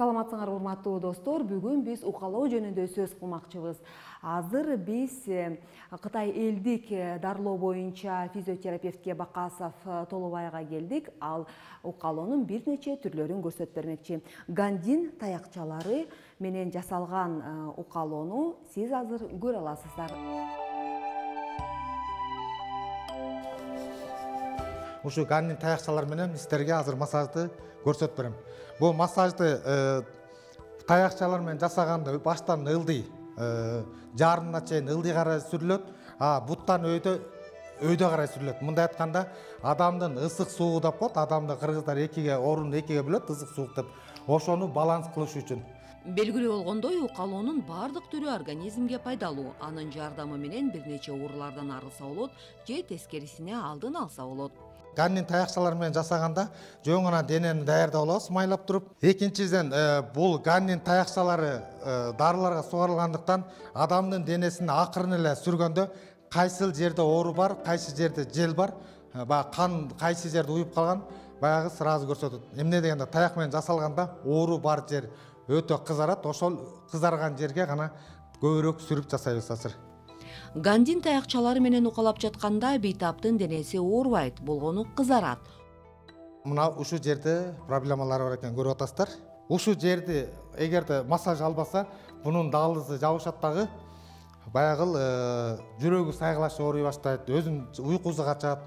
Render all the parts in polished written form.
Саламатсыңар урматтуу достор, бүгүн биз укалоо жөнүндө сөз кылмакчыбыз. Азыр биз Кытай элдик дарылоо боюнча физиотерапевтке Бакасов Толобайга келдик. Ал укалоонун бир нече түрлөрүн көрсөтүп бермекчи. Гандин таякчалары менен жасалган укалоону сиз азыр көрө аласыздар. Ушу гандин таякчалар менен сиздерге азыр массажды көрсөтүп берем. Бул массажды таякчалар менен жасаганда баштан ылдый, жарымына чейин ылдый карай сүрүлөт, буттан өйдө карай сүрүлөт. Мындай айтканда, адамдын ысык суугу деп коет, адамды кыргыздар орунду экиге бөлөт, ысык суук деп. Ошону баланс кылыш үчүн. Белгилүү болгондой, укалоонун бардык түрү организмге пайдалуу. Анын жардамы менен бир нече оорулардан арылса болот, же тескерисине алдын алса болот. Гандин таякчалар менен жасаганда жөн гана денени даярдап алабыз майлап туруп. Экинчиден, бул гандин таякчалары дарыларга сугарылгандыктан адамдын денесин акырын эле сүргөндө кайсыл жерде оору бар, кайсы жерде жел бар, кан кайсы жерде уюп калган баягы сразу көрсөтөт. Эмне дегенде таяк менен жасалганда оору бар жер өтө кызарат, ошол кызарган жерге гана көбүрөөк сүрүп жасайбыз азыр. Гандин таякчалары менен укалап жатканда бейтаптын денеси оорубайт, болгону кызарат. Мына ушу жерде проблемалары бар экен, көрүп атасыздар. Ушу жерди эгерде массаж албаса, бунун далызы жабышат дагы, баягыл жүрөгү сайгылаш ооруй баштайт, өзүнүн уйкусу качат.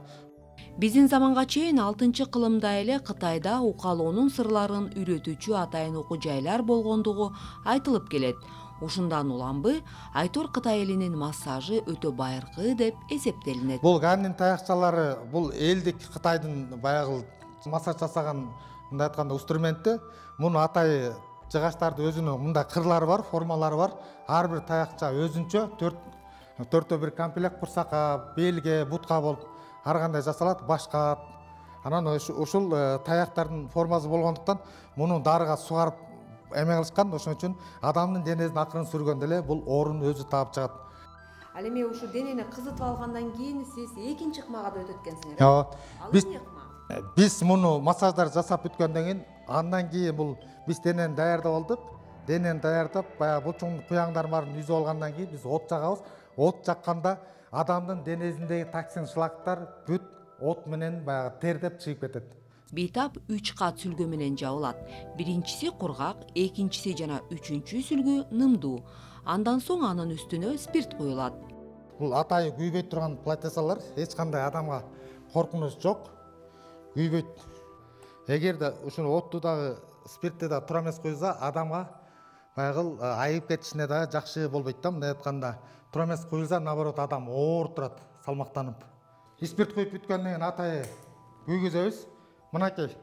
Биздин заманга чейин 6-кылымда эле Кытайда укалоонун сырларын үйрөтүүчү атайын окуу жайлар болгондугу айтылып келет. Ушундан уланбы, Айтор Кытай элинин массажы өтө байыркы деп эсептелинет. Бул гандин таякчалары, бул элдик Кытайдын баягы массаж жасаган, мындай айтканда, инструменти. Муну атайы жыгачтарды өзүнүн мындай кырлары бар, формалары бар. Ар бир таякча өзүнчө төртөө бир комплект курсакка, белге, бутка болуп ар кандай жасалат, башка. Анан ушул таяктардын формасы болгондуктан муну дарыга сугарып эме кылышкан, ошон үчүн адамдын денесин акырын сүргөндө эле бул оорун өзү таап чыгат. Ал эми ушу денени кызытып алгандан кийин сиз экинчи ыкмага да өтөт экенсиңер. Ооба. Биз муну массаждар жасап бүткөндөн кийин, андан кийин бул биз денени даярдап алдык. Денени даярдап, баягы бучуң куяңдардын баарын үзүп алгандан кийин биз от жагабыз. От жакканда адамдын денесиндеги токсин, шлактар бүт от менен баягы тердеп чыгып кетет. Бейтап 3 кат сүлгө менен жабылат. Биринчиси кургак, экинчиси жана үчүнчү сүлгү нымдуу. Андан соң анын үстүнө спирт куюлат. Бул атайы күйбөй турган платесалар, эч кандай адамга коркунуч жок. Күйбөйт. Эгерде ушуну отту дагы, спиртти да туура эмес куйса, адамга баягы айып кетишине да жакшы болбойт да. Мындай айтканда, туура эмес куйса, наоборот, адам оор турат, салмактанып. Спирт куюп бүткөндөн кийин атайы күйгүзөбүз. Мынакей,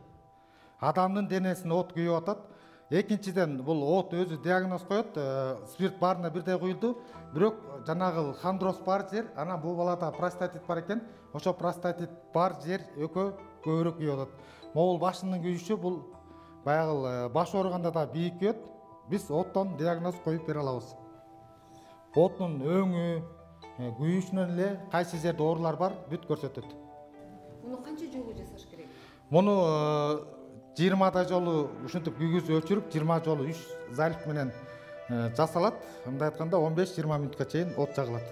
адамдын денесине от күйүп атат. Экинчиден, бул от өзү диагноз коет, спирт баарына бирдей куюлду, бирок жанагы хондроз бар жер, анан бул балада простатит бар экен, ошо простатит бар жер көбүрөөк күйүп атат. Могул башынын күйүшү, бул баягы баш ооруганда да бийик күйөт. Биз оттон диагноз коюп бере алабыз. Оттун өңү, күйүшүнөн эле кайсы жерде оорулар бар, бүт көрсөтөт. Муну канча жолу жасаш керек? Муну 20 жолу ушинтип күйгүзүп өчүрүп, 20 жолу 3 залив менен жасалат. Мындай айтканда 15-20 мүнөткө чейин от жагылат.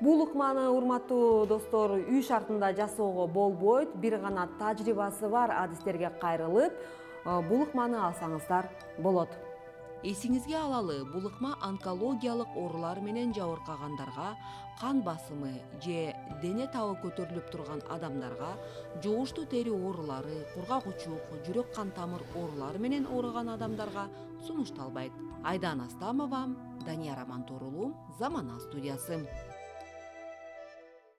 Бул ыкманы, урматтуу достор, үй шартында жасоого болбойт. Бир гана тажрыйбасы бар адистерге кайрылып, бул ыкманы алсаңыздар болот. Эсиңизге алалы, бул ыкма онкологиялык оорулар менен жабыркагандарга, кан басымы же дене табы көтөрүлүп турган адамдарга, жугуштуу тери оорулары, кургак учук, жүрөк кан тамыр оорулары менен ооруган адамдарга сунушталбайт. Айдан Астамова, Данияр Амантурулу, Замана студиясы.